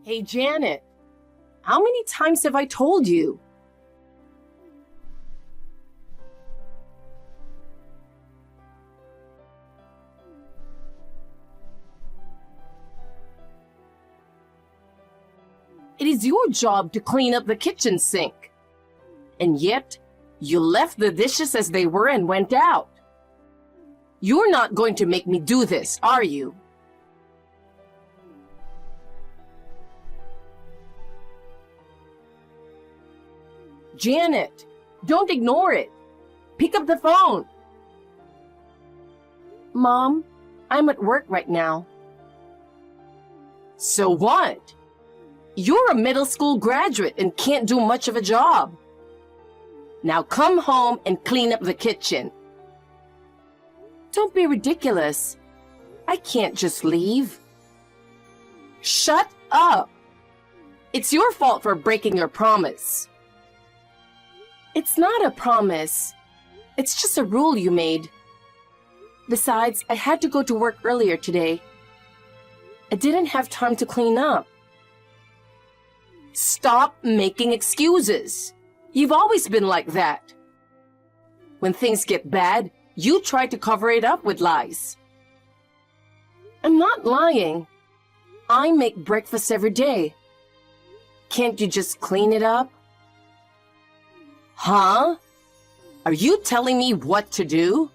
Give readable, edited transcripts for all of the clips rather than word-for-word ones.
Hey, Janet, how many times have I told you? It is your job to clean up the kitchen sink. And yet, you left the dishes as they were and went out. You're not going to make me do this, are you? Janet, don't ignore it. Pick up the phone. Mom, I'm at work right now. So what? You're a middle school graduate and can't do much of a job. Now come home and clean up the kitchen. Don't be ridiculous. I can't just leave. Shut up. It's your fault for breaking your promise. It's not a promise. It's just a rule you made. Besides, I had to go to work earlier today. I didn't have time to clean up. Stop making excuses. You've always been like that. When things get bad, you try to cover it up with lies. I'm not lying. I make breakfast every day. Can't you just clean it up? Huh? Are you telling me what to do?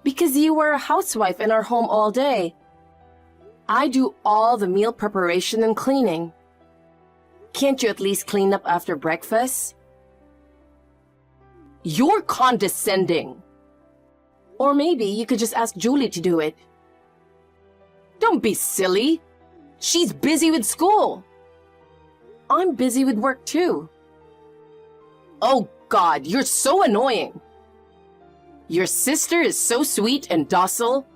Because you were a housewife and are home all day. I do all the meal preparation and cleaning. Can't you at least clean up after breakfast? You're condescending. Or maybe you could just ask Julie to do it. Don't be silly. She's busy with school. I'm busy with work too. Oh God, you're so annoying. Your sister is so sweet and docile.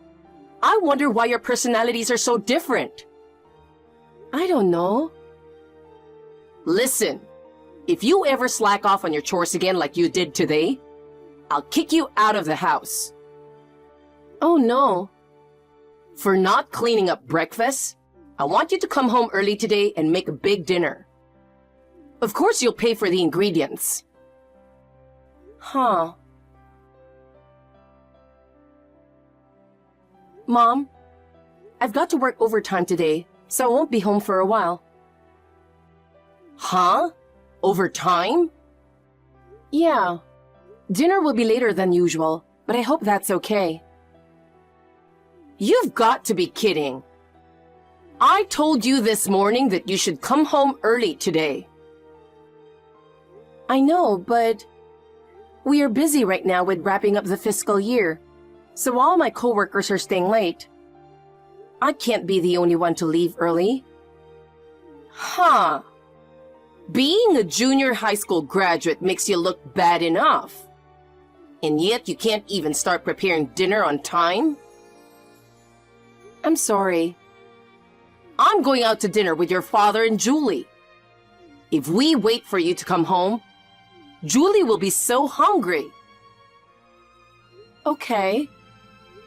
I wonder why your personalities are so different. I don't know. Listen, if you ever slack off on your chores again like you did today, I'll kick you out of the house. Oh no. For not cleaning up breakfast, I want you to come home early today and make a big dinner. Of course you'll pay for the ingredients. Huh. Mom, I've got to work overtime today, so I won't be home for a while. Huh? Overtime? Yeah. Dinner will be later than usual, but I hope that's okay. You've got to be kidding. I told you this morning that you should come home early today. I know, but we are busy right now with wrapping up the fiscal year, so all my coworkers are staying late. I can't be the only one to leave early. Huh. Being a junior high school graduate makes you look bad enough. And yet you can't even start preparing dinner on time? I'm sorry. I'm going out to dinner with your father and Julie. If we wait for you to come home, Julie will be so hungry. Okay.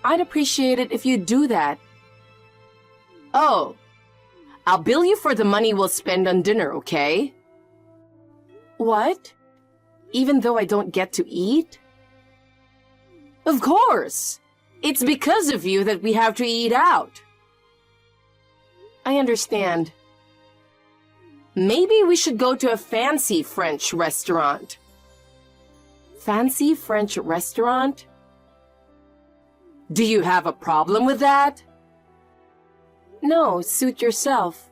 I'd appreciate it if you'd do that. Oh, I'll bill you for the money we'll spend on dinner, okay? What? Even though I don't get to eat? Of course! It's because of you that we have to eat out. I understand. Maybe we should go to a fancy French restaurant. Fancy French restaurant? Do you have a problem with that? No, suit yourself.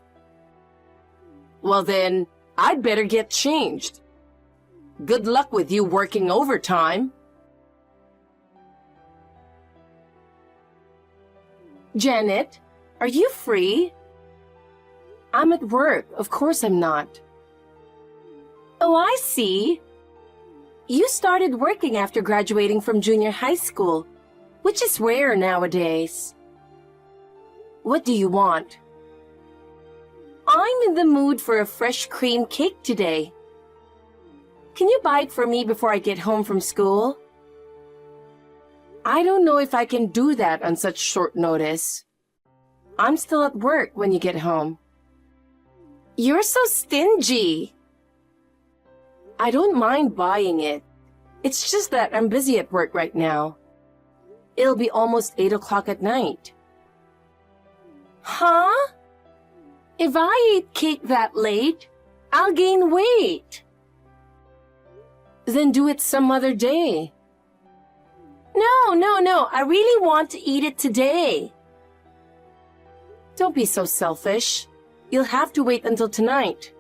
Well then, I'd better get changed. Good luck with you working overtime. Janet, are you free? I'm at work. Of course I'm not. Oh, I see. You started working after graduating from junior high school, which is rare nowadays. What do you want? I'm in the mood for a fresh cream cake today. Can you buy it for me before I get home from school? I don't know if I can do that on such short notice. I'm still at work when you get home. You're so stingy. I don't mind buying it. It's just that I'm busy at work right now. It'll be almost 8 o'clock at night. Huh? If I eat cake that late, I'll gain weight. Then do it some other day. No. I really want to eat it today. Don't be so selfish. You'll have to wait until tonight.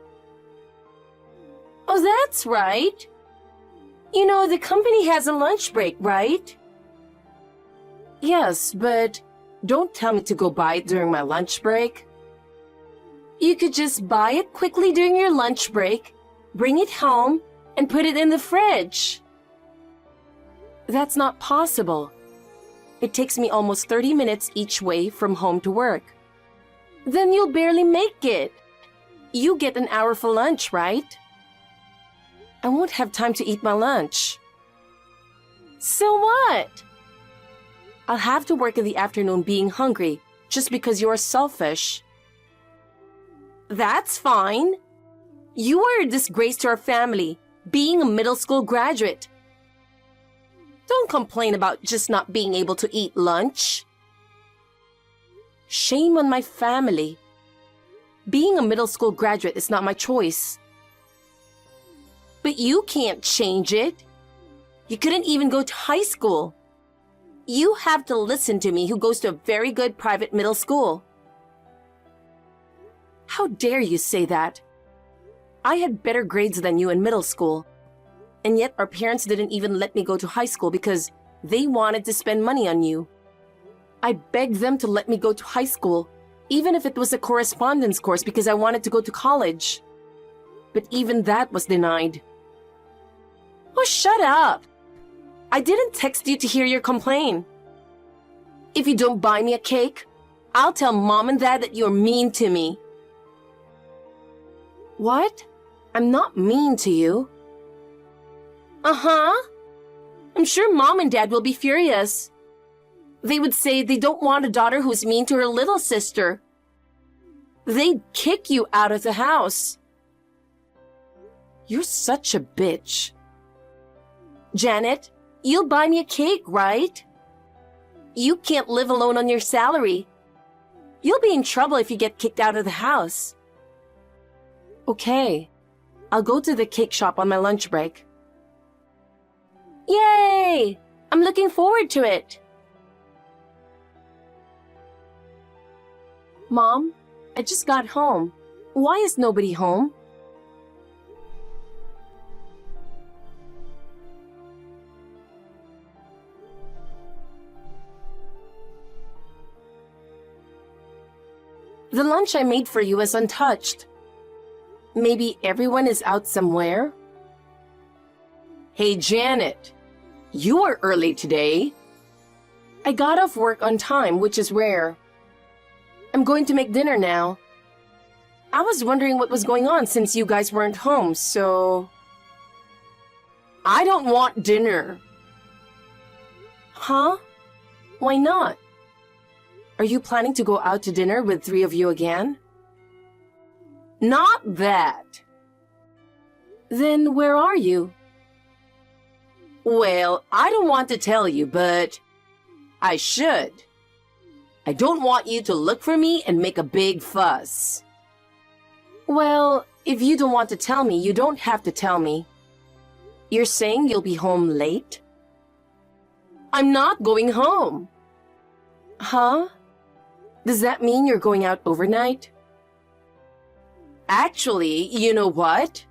Oh, that's right. You know, the company has a lunch break, right? Yes, but don't tell me to go buy it during my lunch break. You could just buy it quickly during your lunch break, bring it home, and put it in the fridge. That's not possible. It takes me almost 30 minutes each way from home to work. Then you'll barely make it. You get an hour for lunch, right? I won't have time to eat my lunch. So what? I'll have to work in the afternoon being hungry just because you're selfish. That's fine. You are a disgrace to our family, being a middle school graduate. Don't complain about just not being able to eat lunch. Shame on my family. Being a middle school graduate is not my choice. But you can't change it. You couldn't even go to high school. You have to listen to me, who goes to a very good private middle school. How dare you say that? I had better grades than you in middle school. And yet our parents didn't even let me go to high school because they wanted to spend money on you. I begged them to let me go to high school, even if it was a correspondence course because I wanted to go to college. But even that was denied. Oh, shut up! I didn't text you to hear your complaint. If you don't buy me a cake, I'll tell Mom and Dad that you're mean to me. What? I'm not mean to you. Uh-huh. I'm sure Mom and Dad will be furious. They would say they don't want a daughter who's mean to her little sister. They'd kick you out of the house. You're such a bitch. Janet, you'll buy me a cake, right? You can't live alone on your salary. You'll be in trouble if you get kicked out of the house. Okay, I'll go to the cake shop on my lunch break. Yay! I'm looking forward to it. Mom, I just got home. Why is nobody home? The lunch I made for you is untouched. Maybe everyone is out somewhere? Hey, Janet, you are early today. I got off work on time, which is rare. I'm going to make dinner now. I was wondering what was going on since you guys weren't home, so... I don't want dinner. Huh? Why not? Are you planning to go out to dinner with 3 of you again? Not that. Then where are you? Well, I don't want to tell you, but I should. I don't want you to look for me and make a big fuss. Well, if you don't want to tell me, you don't have to tell me. You're saying you'll be home late? I'm not going home. Huh? Does that mean you're going out overnight? Actually, you know what?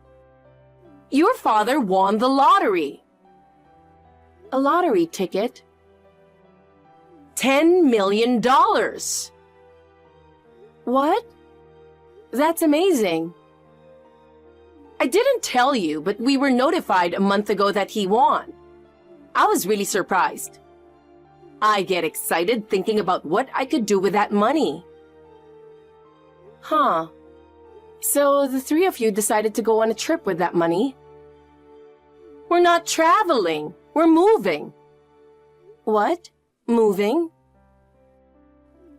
Your father won the lottery. A lottery ticket? $10 million. What? That's amazing. I didn't tell you, but we were notified a month ago that he won. I was really surprised. I get excited thinking about what I could do with that money. Huh. So the 3 of you decided to go on a trip with that money? We're not traveling. We're moving. What? Moving?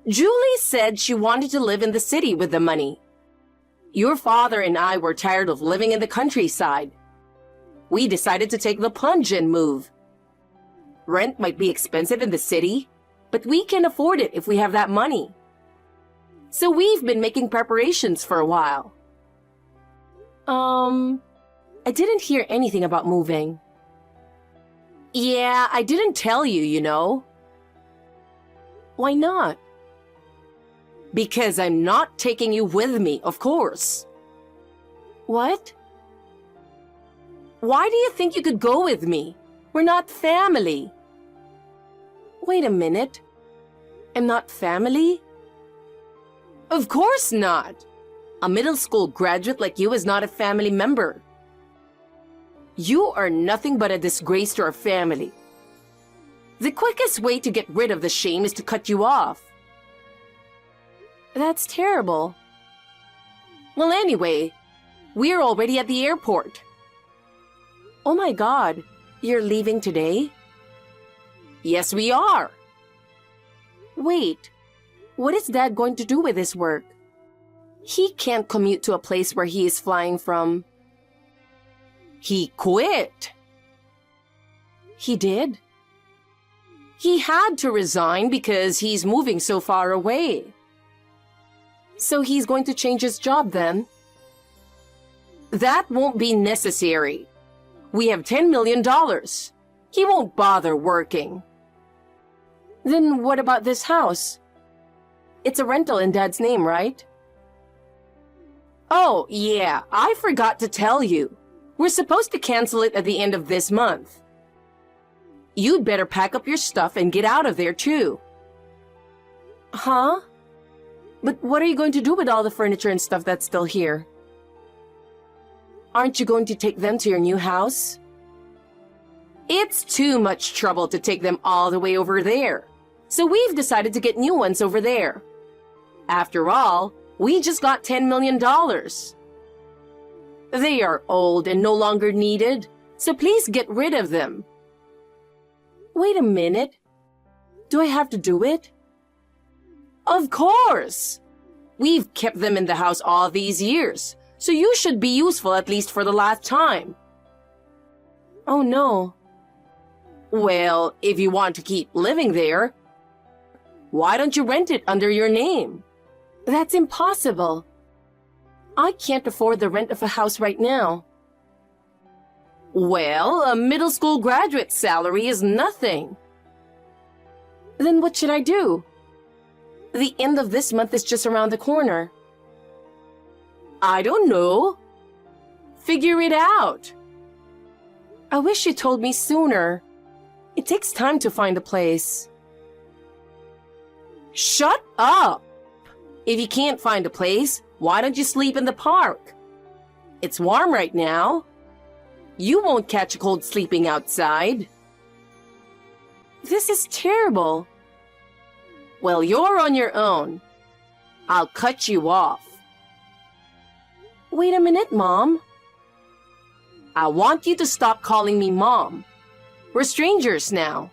Julie said she wanted to live in the city with the money. Your father and I were tired of living in the countryside. We decided to take the plunge and move. Rent might be expensive in the city, but we can afford it if we have that money. So we've been making preparations for a while. I didn't hear anything about moving. Yeah, I didn't tell you, you know. Why not? Because I'm not taking you with me, of course. What? Why do you think you could go with me? We're not family. Wait a minute. I'm not family? Of course not. A middle school graduate like you is not a family member. You are nothing but a disgrace to our family. The quickest way to get rid of the shame is to cut you off. That's terrible. Well, anyway, we're already at the airport. Oh my God, you're leaving today? Yes, we are. Wait, what is Dad going to do with his work? He can't commute to a place where he is flying from. He quit. He did? He had to resign because he's moving so far away. So he's going to change his job then? That won't be necessary. We have $10 million. He won't bother working. Then what about this house? It's a rental in Dad's name, right? Oh, yeah, I forgot to tell you. We're supposed to cancel it at the end of this month. You'd better pack up your stuff and get out of there, too. Huh? But what are you going to do with all the furniture and stuff that's still here? Aren't you going to take them to your new house? It's too much trouble to take them all the way over there. So we've decided to get new ones over there. After all, we just got $10 million. They are old and no longer needed, so please get rid of them. Wait a minute. Do I have to do it? Of course! We've kept them in the house all these years, so you should be useful at least for the last time. Oh no. Well, if you want to keep living there, why don't you rent it under your name? That's impossible. I can't afford the rent of a house right now. Well, a middle school graduate's salary is nothing. Then what should I do? The end of this month is just around the corner. I don't know. Figure it out. I wish you told me sooner. It takes time to find a place. Shut up! If you can't find a place, why don't you sleep in the park? It's warm right now. You won't catch a cold sleeping outside. This is terrible. Well, you're on your own. I'll cut you off. Wait a minute, Mom. I want you to stop calling me Mom. We're strangers now.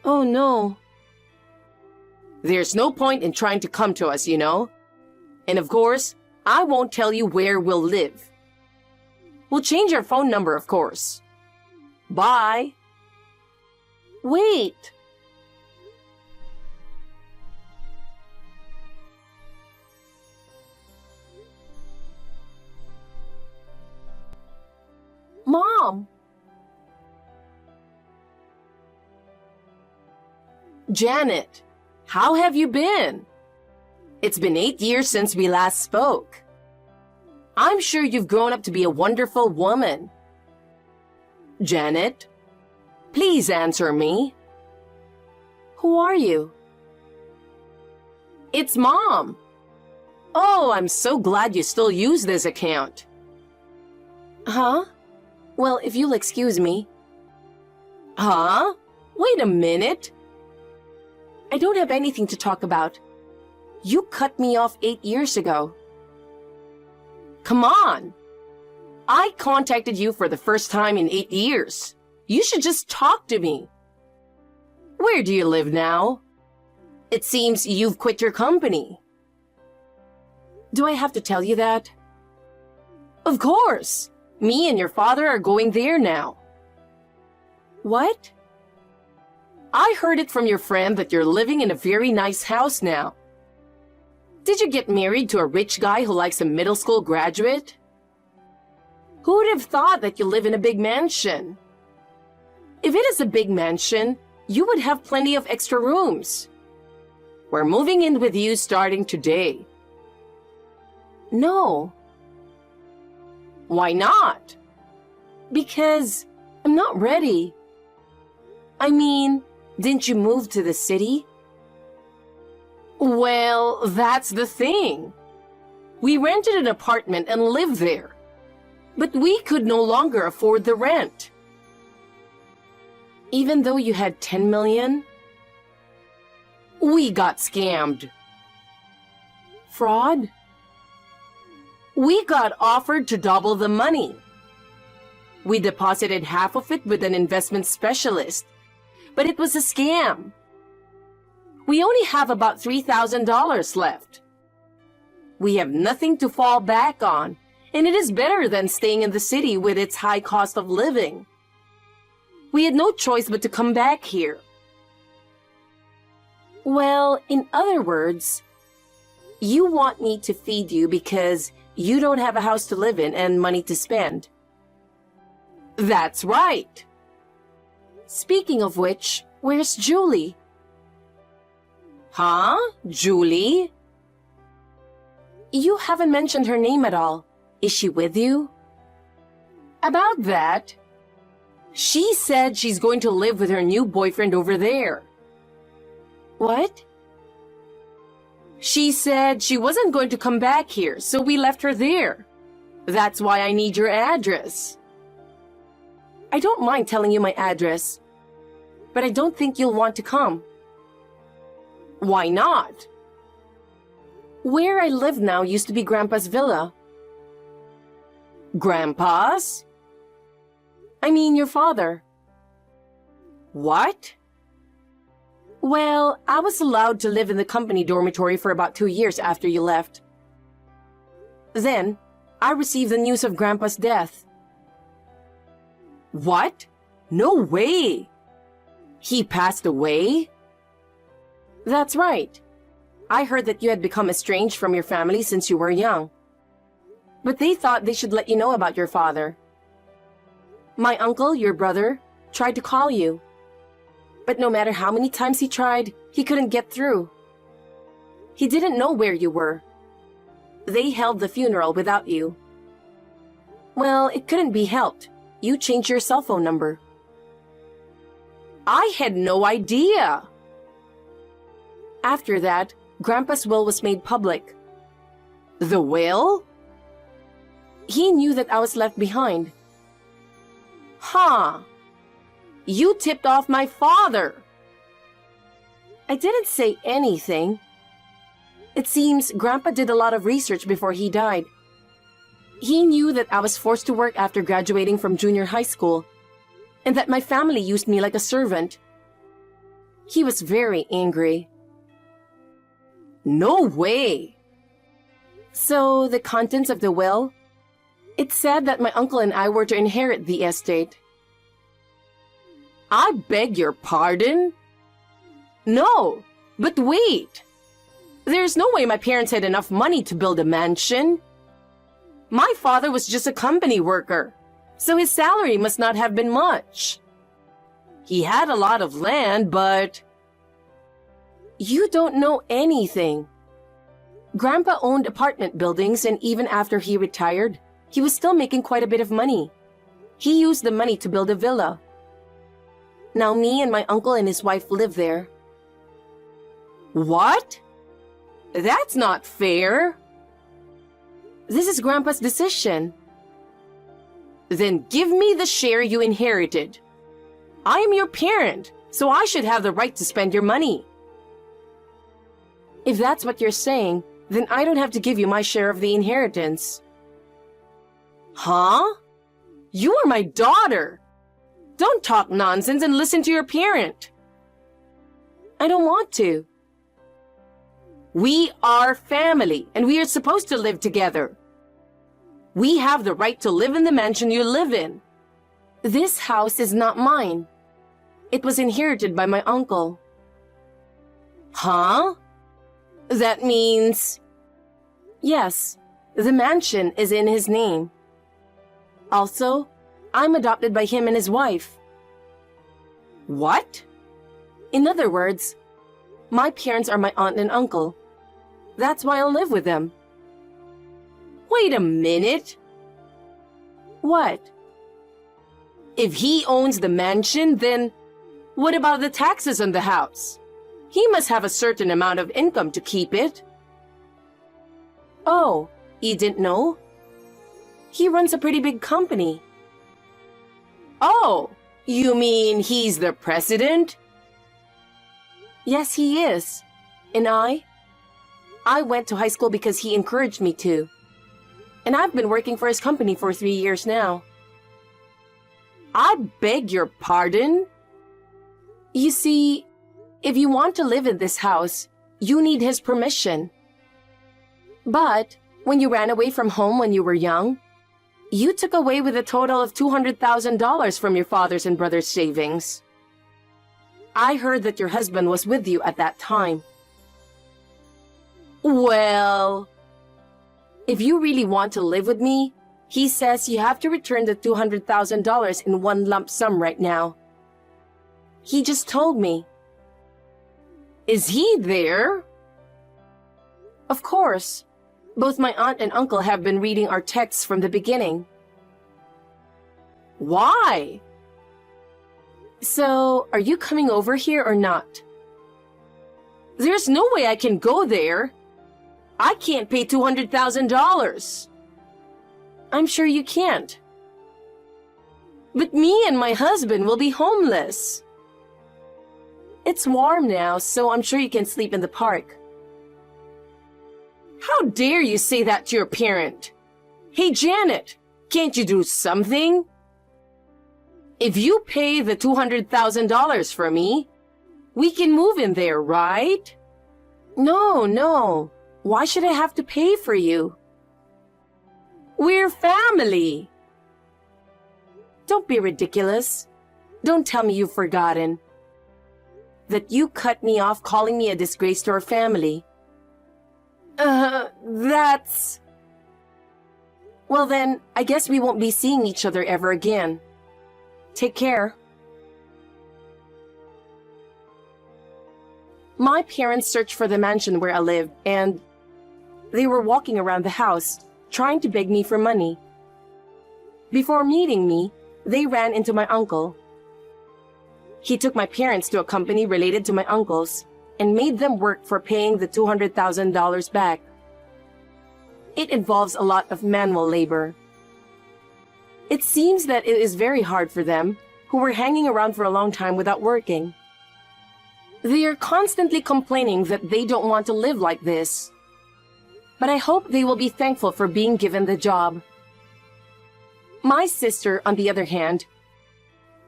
Oh, no. There's no point in trying to come to us, you know. And of course, I won't tell you where we'll live. We'll change our phone number, of course. Bye. Wait. Mom. Janet, how have you been? It's been 8 years since we last spoke. I'm sure you've grown up to be a wonderful woman. Janet, please answer me. Who are you? It's Mom. Oh, I'm so glad you still use this account. Huh? Well, if you'll excuse me. Huh? Wait a minute. I don't have anything to talk about. You cut me off 8 years ago. Come on. I contacted you for the first time in 8 years. You should just talk to me. Where do you live now? It seems you've quit your company. Do I have to tell you that? Of course! Me and your father are going there now. What? I heard it from your friend that you're living in a very nice house now. Did you get married to a rich guy who likes a middle school graduate? Who would have thought that you live in a big mansion? If it is a big mansion, you would have plenty of extra rooms. We're moving in with you starting today. No. Why not? Because I'm not ready. I mean, didn't you move to the city? Well, that's the thing. We rented an apartment and lived there. But we could no longer afford the rent. Even though you had 10 million? We got scammed. Fraud? We got offered to double the money. We deposited half of it with an investment specialist, but it was a scam. We only have about $3,000 left. We have nothing to fall back on, and it is better than staying in the city with its high cost of living. We had no choice but to come back here. Well, in other words, you want me to feed you because you don't have a house to live in and money to spend. That's right. Speaking of which, where's Julie? Huh? Julie? You haven't mentioned her name at all. Is she with you? About that, she said she's going to live with her new boyfriend over there. What? She said she wasn't going to come back here, so we left her there. That's why I need your address. I don't mind telling you my address, but I don't think you'll want to come. Why not? Where I live now used to be Grandpa's villa. Grandpa's? I mean your father. What? Well, I was allowed to live in the company dormitory for about 2 years after you left. Then, I received the news of Grandpa's death. What? No way! He passed away? That's right. I heard that you had become estranged from your family since you were young. But they thought they should let you know about your father. My uncle, your brother, tried to call you. But no matter how many times he tried, he couldn't get through. He didn't know where you were. They held the funeral without you. Well, it couldn't be helped. You changed your cell phone number. I had no idea. After that, Grandpa's will was made public. The will? He knew that I was left behind. Huh. You tipped off my father. I didn't say anything. It seems Grandpa did a lot of research before he died. He knew that I was forced to work after graduating from junior high school, and that my family used me like a servant. He was very angry. No way! So, the contents of the will? It said that my uncle and I were to inherit the estate. I beg your pardon? No, but wait! There's no way my parents had enough money to build a mansion. My father was just a company worker, so his salary must not have been much. He had a lot of land, but... You don't know anything. Grandpa owned apartment buildings, and even after he retired, he was still making quite a bit of money. He used the money to build a villa. Now me and my uncle and his wife live there. What? That's not fair. This is Grandpa's decision. Then give me the share you inherited. I am your parent, so I should have the right to spend your money. If that's what you're saying, then I don't have to give you my share of the inheritance. Huh? You are my daughter. Don't talk nonsense and listen to your parent. I don't want to. We are family, and we are supposed to live together. We have the right to live in the mansion you live in. This house is not mine. It was inherited by my uncle. Huh? That means... Yes, the mansion is in his name. Also, I'm adopted by him and his wife. What? In other words, my parents are my aunt and uncle. That's why I'll live with them. Wait a minute. What? If he owns the mansion, then what about the taxes on the house? He must have a certain amount of income to keep it. Oh, you didn't know? He runs a pretty big company. Oh, you mean he's the president? Yes, he is. And I went to high school because he encouraged me to. And I've been working for his company for 3 years now. I beg your pardon? You see, if you want to live in this house, you need his permission. But when you ran away from home when you were young, you took away with a total of $200,000 from your father's and brother's savings. I heard that your husband was with you at that time. Well, if you really want to live with me, he says you have to return the $200,000 in one lump sum right now. He just told me. Is he there? Of course. Both my aunt and uncle have been reading our texts from the beginning. Why? So, are you coming over here or not? There's no way I can go there. I can't pay $200,000. I'm sure you can't. But me and my husband will be homeless. It's warm now, so I'm sure you can sleep in the park. How dare you say that to your parent? Hey, Janet, can't you do something? If you pay the $200,000 for me, we can move in there, right? No. Why should I have to pay for you? We're family. Don't be ridiculous. Don't tell me you've forgotten that you cut me off calling me a disgrace to our family. That's... Well then, I guess we won't be seeing each other ever again. Take care. My parents searched for the mansion where I lived, and they were walking around the house, trying to beg me for money. Before meeting me, they ran into my uncle. He took my parents to a company related to my uncle's and made them work for paying the $200,000 back. It involves a lot of manual labor. It seems that it is very hard for them, who were hanging around for a long time without working. They are constantly complaining that they don't want to live like this. But I hope they will be thankful for being given the job. My sister, on the other hand,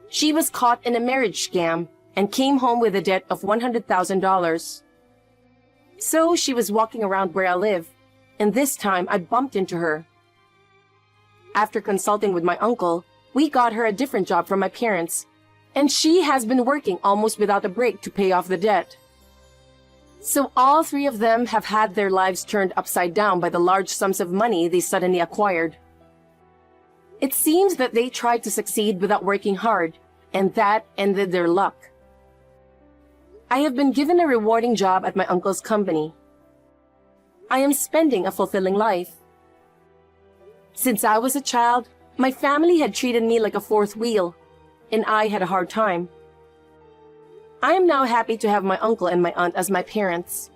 she was caught in a marriage scam and came home with a debt of $100,000. So she was walking around where I live, and this time I bumped into her. After consulting with my uncle, we got her a different job from my parents, and she has been working almost without a break to pay off the debt. So all three of them have had their lives turned upside down by the large sums of money they suddenly acquired. It seems that they tried to succeed without working hard, and that ended their luck. I have been given a rewarding job at my uncle's company. I am spending a fulfilling life. Since I was a child, my family had treated me like a fourth wheel, and I had a hard time. I am now happy to have my uncle and my aunt as my parents.